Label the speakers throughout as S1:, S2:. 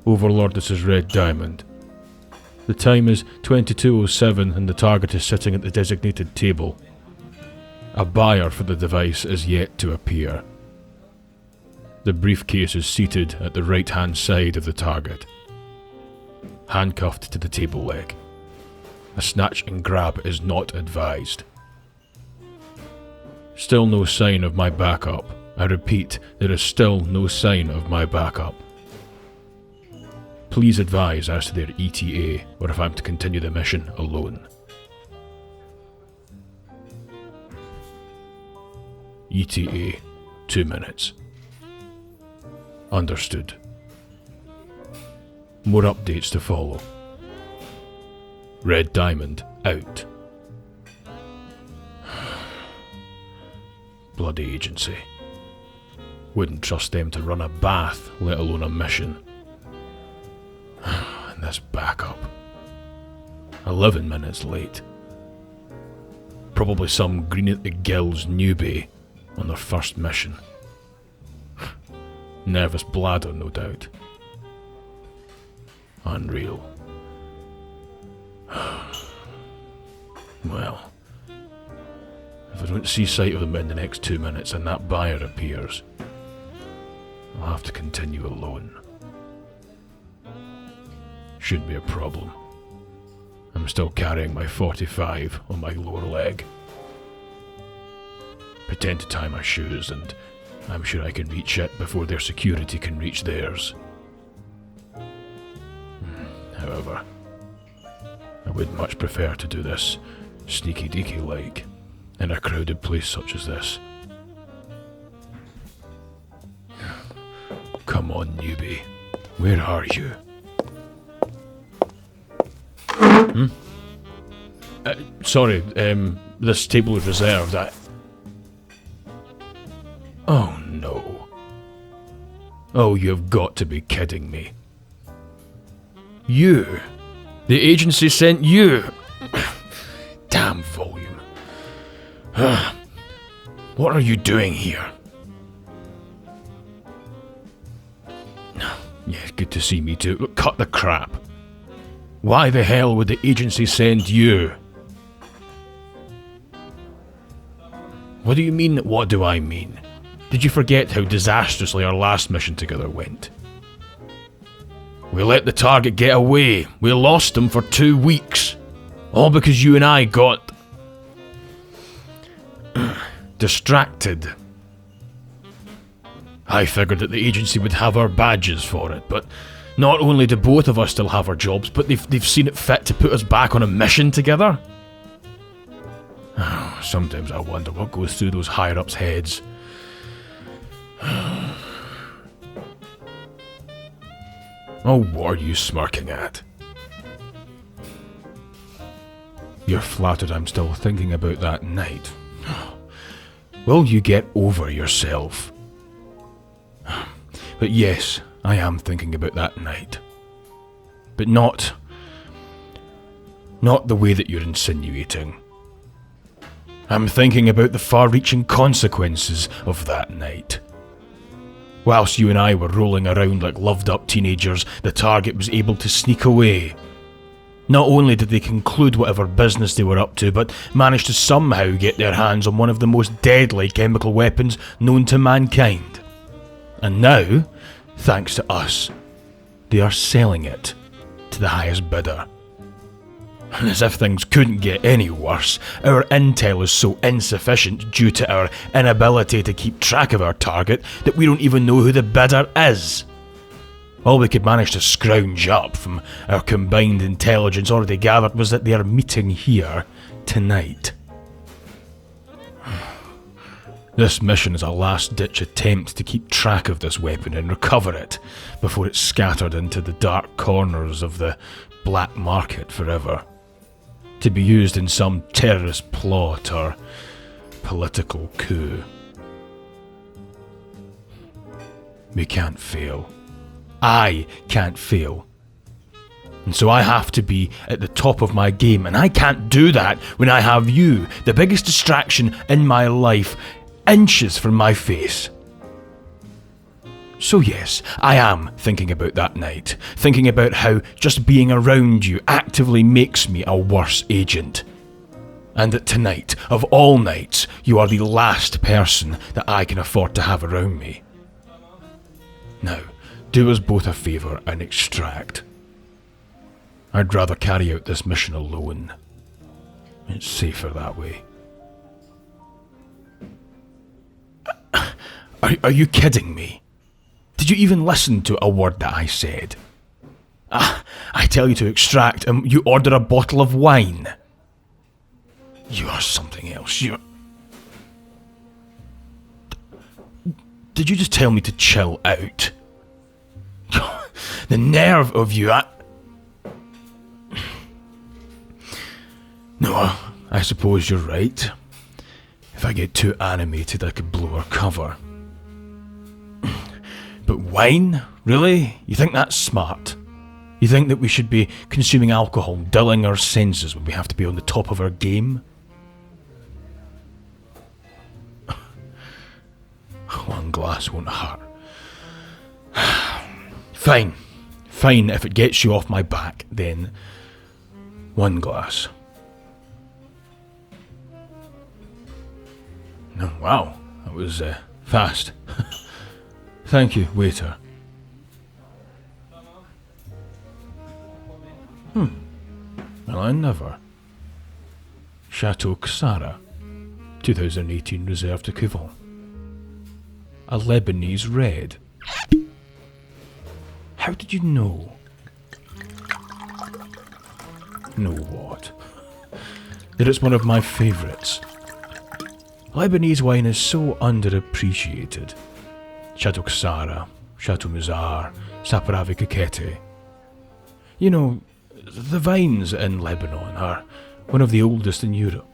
S1: Overlord, this is Red Diamond. The time is 22:07 and the target is sitting at the designated table. A buyer for the device is yet to appear. The briefcase is seated at the right-hand side of the target, handcuffed to the table leg. A snatch and grab is not advised. Still no sign of my backup. I repeat, there is still no sign of my backup. Please advise as to their ETA, or if I'm to continue the mission alone. ETA, 2 minutes. Understood. More updates to follow. Red Diamond, out. Bloody agency. Wouldn't trust them to run a bath, let alone a mission. And this backup. 11 minutes late. Probably some green at the gills newbie on their first mission. Nervous bladder, no doubt. Unreal. Well, if I don't see sight of them in the next 2 minutes and that buyer appears, I'll have to continue alone. Shouldn't be a problem. I'm still carrying my 45 on my lower leg. Pretend to tie my shoes and I'm sure I can reach it before their security can reach theirs. However, I would much prefer to do this sneaky-deaky like in a crowded place such as this. Come on, newbie. Where are you? Sorry, this table is reserved. Oh no. Oh, you've got to be kidding me. You? The agency sent you? Damn volume. What are you doing here? Yeah, good to see me too. Look, cut the crap. Why the hell would the agency send you? What do you mean, what do I mean? Did you forget how disastrously our last mission together went? We let the target get away. We lost him for 2 weeks. All because you and I got distracted. I figured that the agency would have our badges for it, but not only do both of us still have our jobs, but they've seen it fit to put us back on a mission together. Sometimes I wonder what goes through those higher-ups' heads. Oh, what are you smirking at? You're flattered I'm still thinking about that night. Will you get over yourself? But yes, I am thinking about that night. But not the way that you're insinuating. I'm thinking about the far-reaching consequences of that night. Whilst you and I were rolling around like loved-up teenagers, the target was able to sneak away. Not only did they conclude whatever business they were up to, but managed to somehow get their hands on one of the most deadly chemical weapons known to mankind. And now, thanks to us, they are selling it to the highest bidder. And as if things couldn't get any worse, our intel is so insufficient due to our inability to keep track of our target that we don't even know who the bidder is. All we could manage to scrounge up from our combined intelligence already gathered was that they are meeting here tonight. This mission is a last-ditch attempt to keep track of this weapon and recover it before it's scattered into the dark corners of the black market forever, to be used in some terrorist plot or political coup. We can't fail. I can't fail. And so I have to be at the top of my game, and I can't do that when I have you, the biggest distraction in my life, inches from my face. So yes, I am thinking about that night, thinking about how just being around you actively makes me a worse agent. And that tonight, of all nights, you are the last person that I can afford to have around me. Now, do us both a favour and extract. I'd rather carry out this mission alone. It's safer that way. Are you kidding me? Did you even listen to a word that I said? I tell you to extract and you order a bottle of wine. You are something else. Did you just tell me to chill out? The nerve of you, No, I suppose you're right. If I get too animated, I could blow her cover. But wine? Really? You think that's smart? You think that we should be consuming alcohol, dulling our senses when we have to be on the top of our game? One glass won't hurt. Fine. Fine, if it gets you off my back, then one glass. Oh, wow, that was fast. Thank you, waiter. Well, I never. Chateau Ksara, 2018 reserved to Couvent. A Lebanese red. How did you know? Know what? That it's one of my favourites. Lebanese wine is so underappreciated. Chateau Ksara, Chateau Muzar, Saperavi Kikete. You know, the vines in Lebanon are one of the oldest in Europe.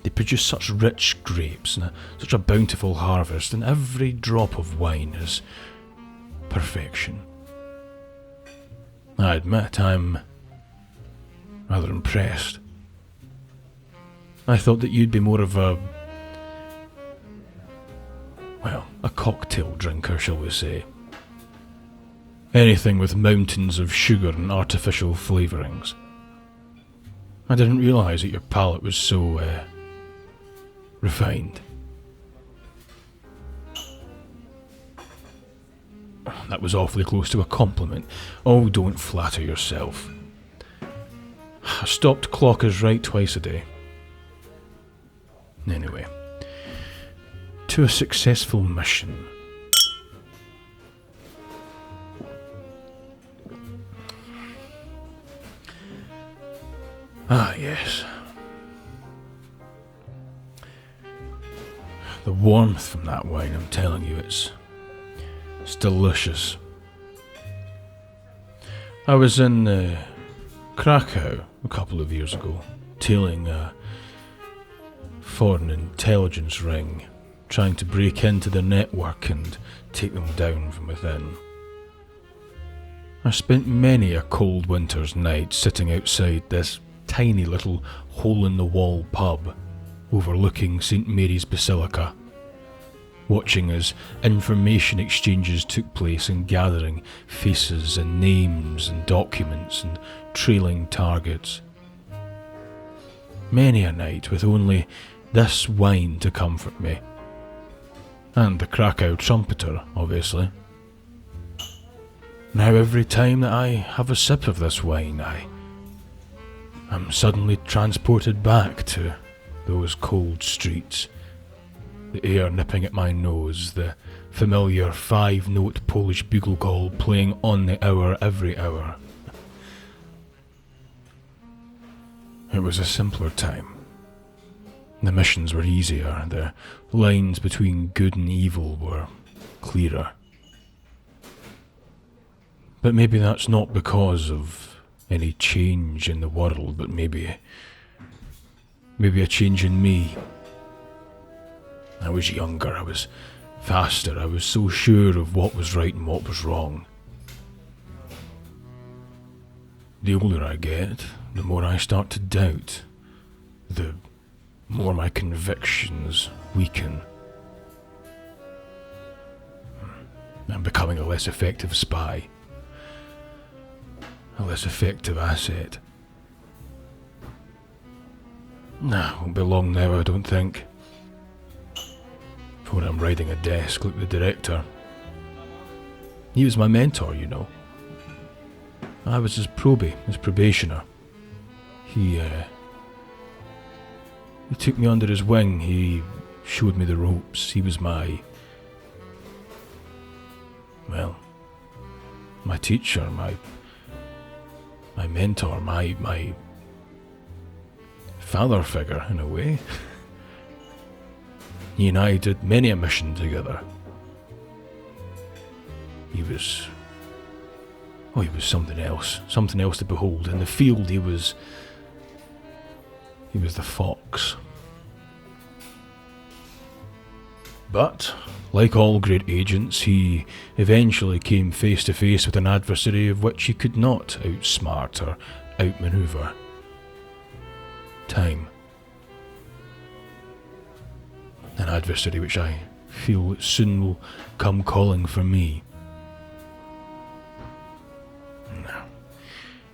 S1: They produce such rich grapes and such a bountiful harvest, and every drop of wine is perfection. I admit I'm rather impressed. I thought that you'd be more of a cocktail drinker, shall we say. Anything with mountains of sugar and artificial flavourings. I didn't realise that your palate was so, refined. That was awfully close to a compliment. Oh, don't flatter yourself. A stopped clock is right twice a day. Anyway, to a successful mission. Ah, yes. The warmth from that wine, I'm telling you, it's delicious. I was in Krakow a couple of years ago, tailing a foreign intelligence ring, trying to break into their network and take them down from within. I spent many a cold winter's night sitting outside this tiny little hole-in-the-wall pub overlooking St. Mary's Basilica, watching as information exchanges took place and gathering faces and names and documents and trailing targets. Many a night with only this wine to comfort me. And the Krakow trumpeter, obviously. Now every time that I have a sip of this wine, I'm suddenly transported back to those cold streets, the air nipping at my nose, the familiar 5-note Polish bugle call playing on the hour every hour. It was a simpler time. The missions were easier, the lines between good and evil were clearer. But maybe that's not because of any change in the world, but maybe a change in me. I was younger, I was faster, I was so sure of what was right and what was wrong. The older I get, the more I start to doubt, the more my convictions weaken. I'm becoming a less effective spy. A less effective asset. Nah, won't be long now, I don't think. Before I'm riding a desk like the director. He was my mentor, you know. I was his probationer. He took me under his wing, he showed me the ropes, he was my teacher, my mentor, my father figure in a way. He and I did many a mission together. He was something else to behold. In the field, he was the fox. But, like all great agents, he eventually came face to face with an adversary of which he could not outsmart or outmaneuver. Time. An adversary which I feel soon will come calling for me.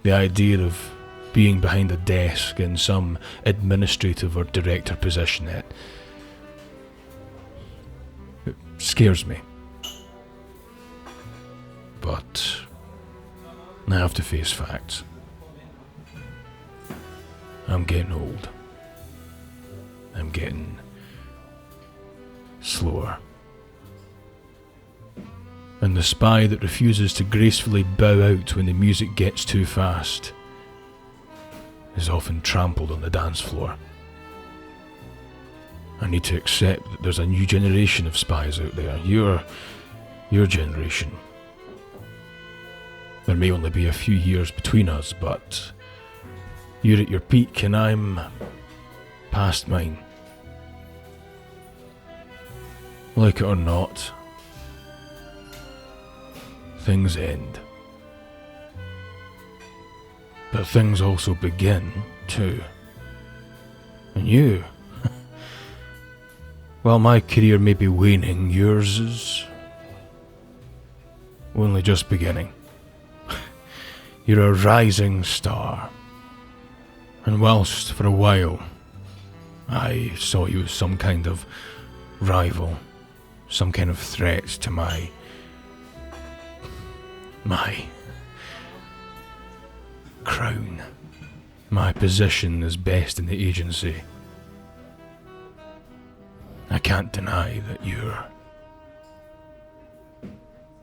S1: The idea of being behind a desk in some administrative or director position, it scares me. But I have to face facts. I'm getting old. I'm getting slower. And the spy that refuses to gracefully bow out when the music gets too fast is often trampled on the dance floor. I need to accept that there's a new generation of spies out there. Your generation. There may only be a few years between us, but you're at your peak and I'm past mine. Like it or not, things end. But things also begin, too. And you, while my career may be waning, yours is only just beginning. You're a rising star. And whilst for a while I saw you as some kind of rival, some kind of threat to my crown, my position as best in the agency, I can't deny that you're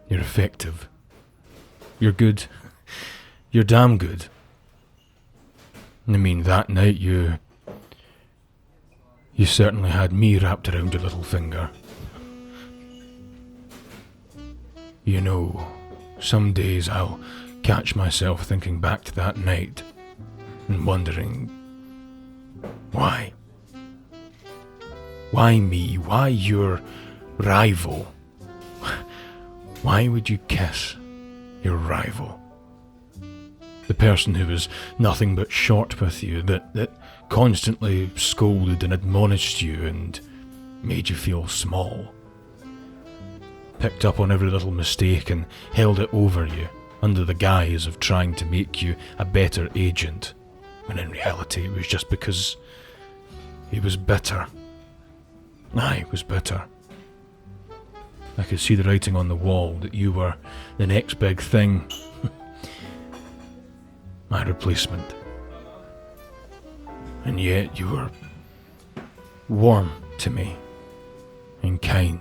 S1: effective. You're good. You're damn good. I mean, that night you certainly had me wrapped around your little finger. You know, some days I'll catch myself thinking back to that night and wondering, why? Why me? Why your rival? Why would you kiss your rival? The person who was nothing but short with you, that constantly scolded and admonished you and made you feel small. Picked up on every little mistake and held it over you under the guise of trying to make you a better agent, when in reality it was just because he was bitter. I was bitter. I could see the writing on the wall that you were the next big thing. My replacement. And yet you were warm to me and kind.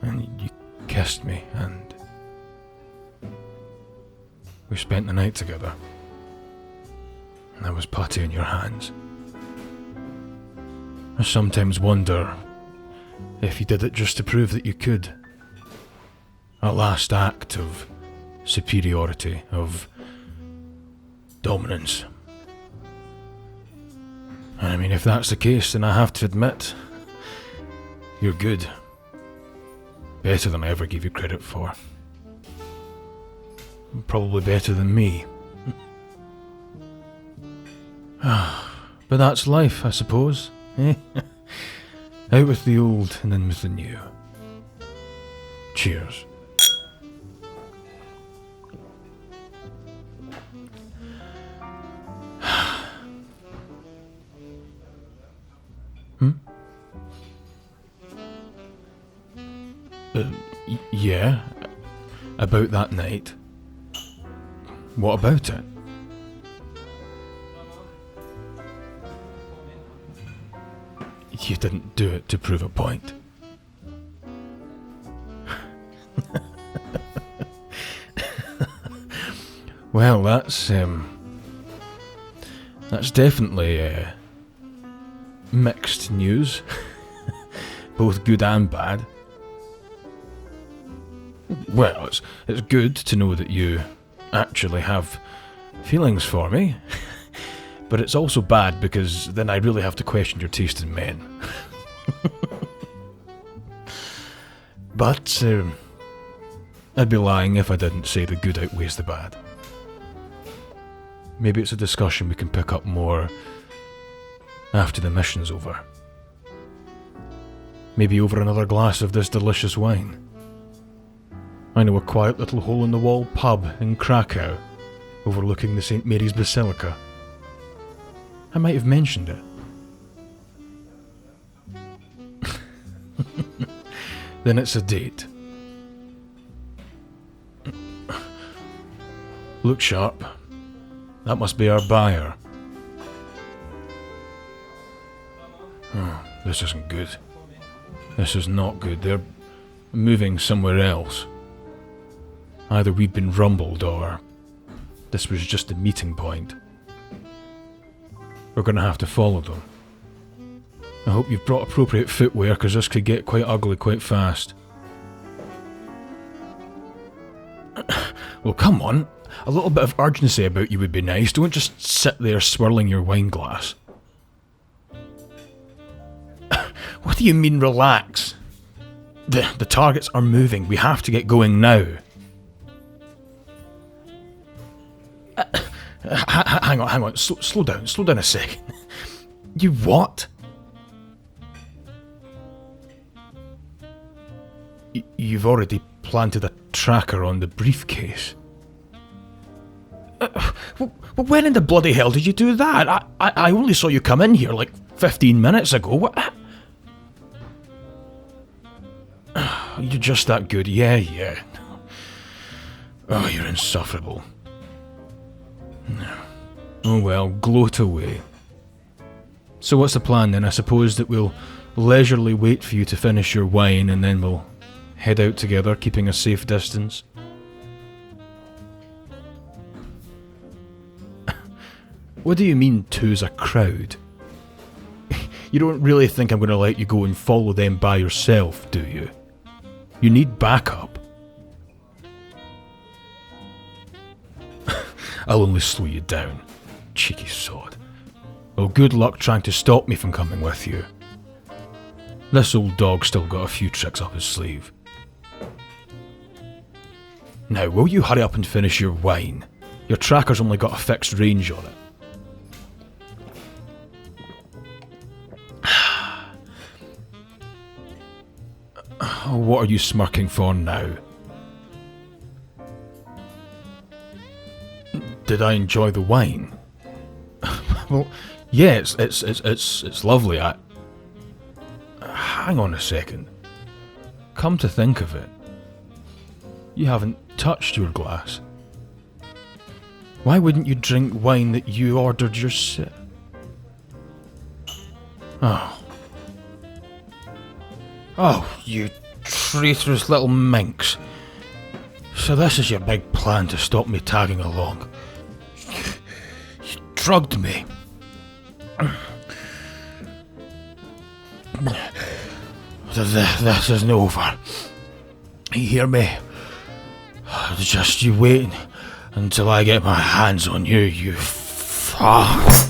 S1: And you kissed me and we spent the night together. And I was putty in your hands. I sometimes wonder if you did it just to prove that you could. A last act of superiority, of dominance. And I mean, if that's the case, then I have to admit, you're good. Better than I ever gave you credit for. Probably better than me. But that's life, I suppose, eh? Out with the old and in with the new. Cheers. Yeah, about that night. What about it? You didn't do it to prove a point. Well, that's definitely mixed news, both good and bad. Well, it's good to know that you actually have feelings for me, but it's also bad because then I really have to question your taste in men. But I'd be lying if I didn't say the good outweighs the bad. Maybe it's a discussion we can pick up more after the mission's over. Maybe over another glass of this delicious wine. I know a quiet little hole-in-the-wall pub in Krakow, overlooking the St. Mary's Basilica. I might have mentioned it. Then it's a date. Look sharp. That must be our buyer. Oh, this isn't good. This is not good. They're moving somewhere else. Either we've been rumbled or this was just a meeting point. We're going to have to follow them. I hope you've brought appropriate footwear because this could get quite ugly quite fast. Well, come on. A little bit of urgency about you would be nice. Don't just sit there swirling your wine glass. What do you mean, relax? The targets are moving. We have to get going now. Hang on. Slow down a second. You what? You've already planted a tracker on the briefcase. When in the bloody hell did you do that? I only saw you come in here like 15 minutes ago. What? You're just that good. Yeah. Oh, you're insufferable. Oh well, gloat away. So what's the plan then? I suppose that we'll leisurely wait for you to finish your wine and then we'll head out together, keeping a safe distance. What do you mean two's a crowd? You don't really think I'm going to let you go and follow them by yourself, do you? You need backup. I'll only slow you down, cheeky sod. Well, good luck trying to stop me from coming with you. This old dog's still got a few tricks up his sleeve. Now, will you hurry up and finish your wine? Your tracker's only got a fixed range on it. What are you smirking for now? Did I enjoy the wine? Well, yeah, it's lovely. Hang on a second. Come to think of it, you haven't touched your glass. Why wouldn't you drink wine that you ordered yourself? Oh, you traitorous little minx. So this is your big plan to stop me tagging along. You drugged me. This isn't over. You hear me? Just you wait until I get my hands on you, you fuck.